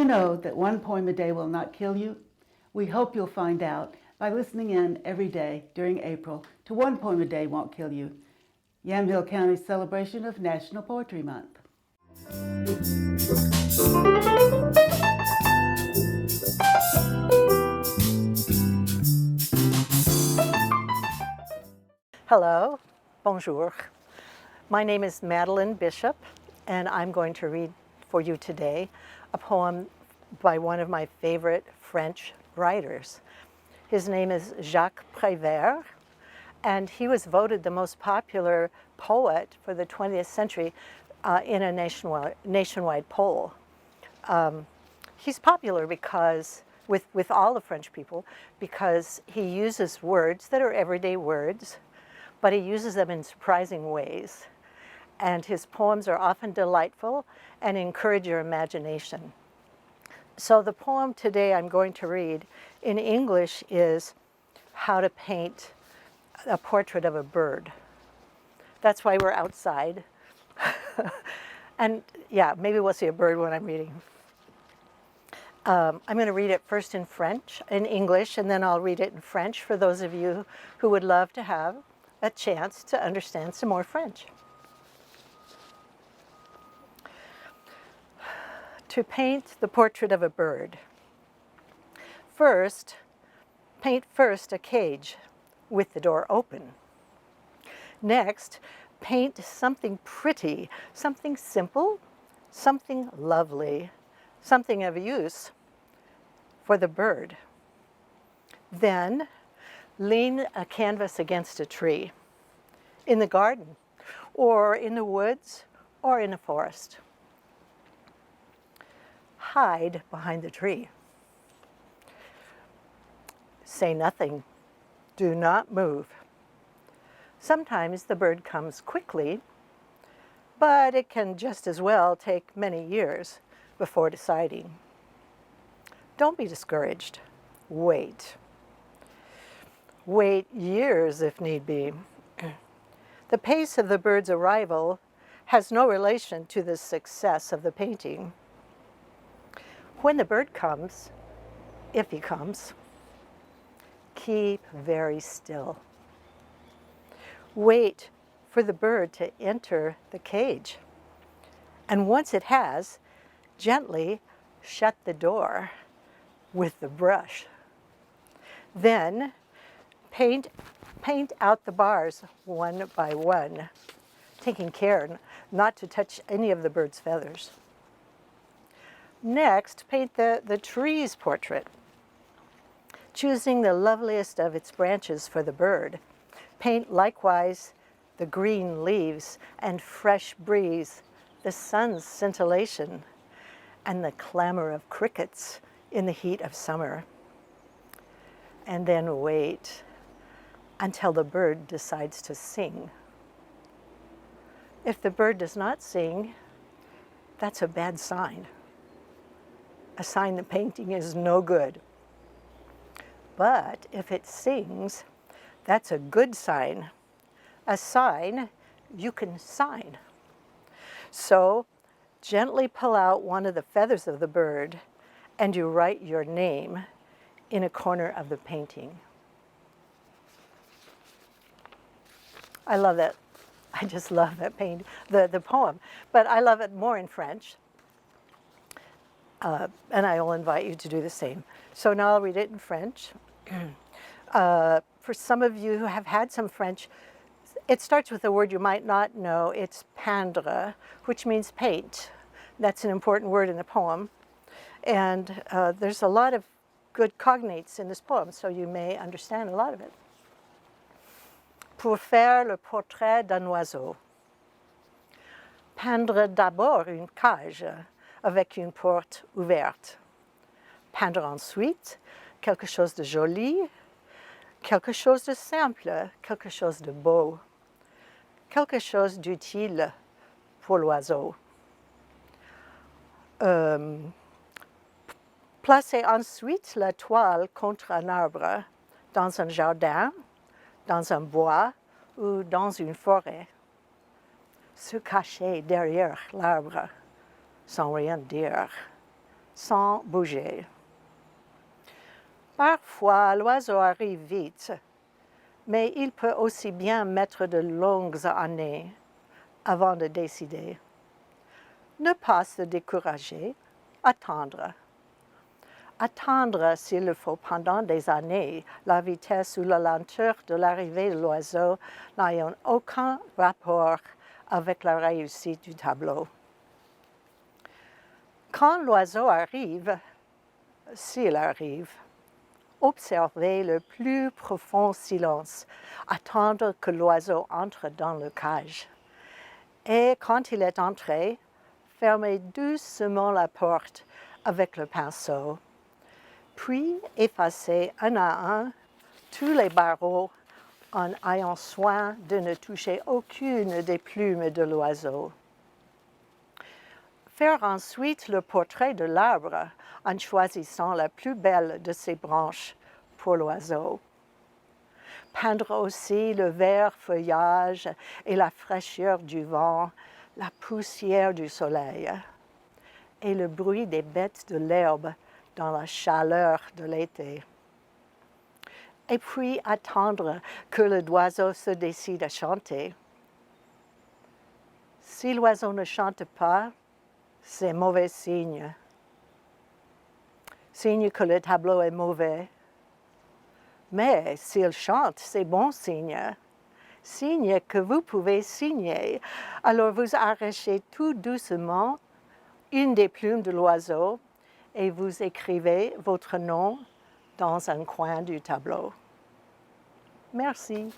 know that one poem a day will not kill you? We hope you'll find out by listening in every day during April to One Poem a Day Won't Kill You, Yamhill County's celebration of National Poetry Month. Hello, bonjour. My name is Madeline Bishop, and I'm going to read for you today a poem by one of my favorite French writers. His name is Jacques Prévert, and he was voted the most popular poet for the 20th century in a nationwide poll. He's popular because, with all the French people, because he uses words that are everyday words, but he uses them in surprising ways. And his poems are often delightful and encourage your imagination. So the poem today I'm going to read in English is How to Paint a Portrait of a Bird. That's why we're outside. And yeah, maybe we'll see a bird when I'm reading. I'm going to read it first in English, and then I'll read it in French for those of you who would love to have a chance to understand some more French. To paint the portrait of a bird. Paint first a cage with the door open. Next, paint something pretty, something simple, something lovely, something of use for the bird. Then, lean a canvas against a tree, in the garden, or in the woods, or in a forest. Hide behind the tree. Say nothing. Do not move. Sometimes the bird comes quickly, but it can just as well take many years before deciding. Don't be discouraged. Wait. Wait years if need be. The pace of the bird's arrival has no relation to the success of the painting. When the bird comes, if he comes, keep very still. Wait for the bird to enter the cage. And once it has, gently shut the door with the brush. Then paint out the bars one by one, taking care not to touch any of the bird's feathers. Next, paint the tree's portrait, choosing the loveliest of its branches for the bird. Paint likewise the green leaves and fresh breeze, the sun's scintillation, and the clamor of crickets in the heat of summer. And then wait until the bird decides to sing. If the bird does not sing, that's a bad sign. A sign the painting is no good. But if it sings, that's a good sign. A sign you can sign. So gently pull out one of the feathers of the bird and you write your name in a corner of the painting. I love that. I just love that the poem. But I love it more in French. And I will invite you to do the same. So now I'll read it in French. For some of you who have had some French, it starts with a word you might not know. It's peindre, which means paint. That's an important word in the poem. And there's a lot of good cognates in this poem, so you may understand a lot of it. Pour faire le portrait d'un oiseau. Peindre d'abord une cage avec une porte ouverte. Peindre ensuite quelque chose de joli, quelque chose de simple, quelque chose de beau, quelque chose d'utile pour l'oiseau. Placez ensuite la toile contre un arbre, dans un jardin, dans un bois ou dans une forêt. Se cacher derrière l'arbre, sans rien dire, sans bouger. Parfois, l'oiseau arrive vite, mais il peut aussi bien mettre de longues années avant de décider. Ne pas se décourager, attendre. Attendre s'il le faut pendant des années, la vitesse ou la lenteur de l'arrivée de l'oiseau n'ayant aucun rapport avec la réussite du tableau. Quand l'oiseau arrive, s'il arrive, observez le plus profond silence, attendre que l'oiseau entre dans le cage. Et quand il est entré, fermez doucement la porte avec le pinceau. Puis effacez un à un tous les barreaux en ayant soin de ne toucher aucune des plumes de l'oiseau. Faire ensuite le portrait de l'arbre en choisissant la plus belle de ses branches pour l'oiseau. Peindre aussi le vert feuillage et la fraîcheur du vent, la poussière du soleil et le bruit des bêtes de l'herbe dans la chaleur de l'été. Et puis attendre que l'oiseau se décide à chanter. Si l'oiseau ne chante pas, c'est mauvais signe. Signe que le tableau est mauvais. Mais s'il chante, c'est bon signe. Signe que vous pouvez signer. Alors vous arrachez tout doucement une des plumes de l'oiseau et vous écrivez votre nom dans un coin du tableau. Merci.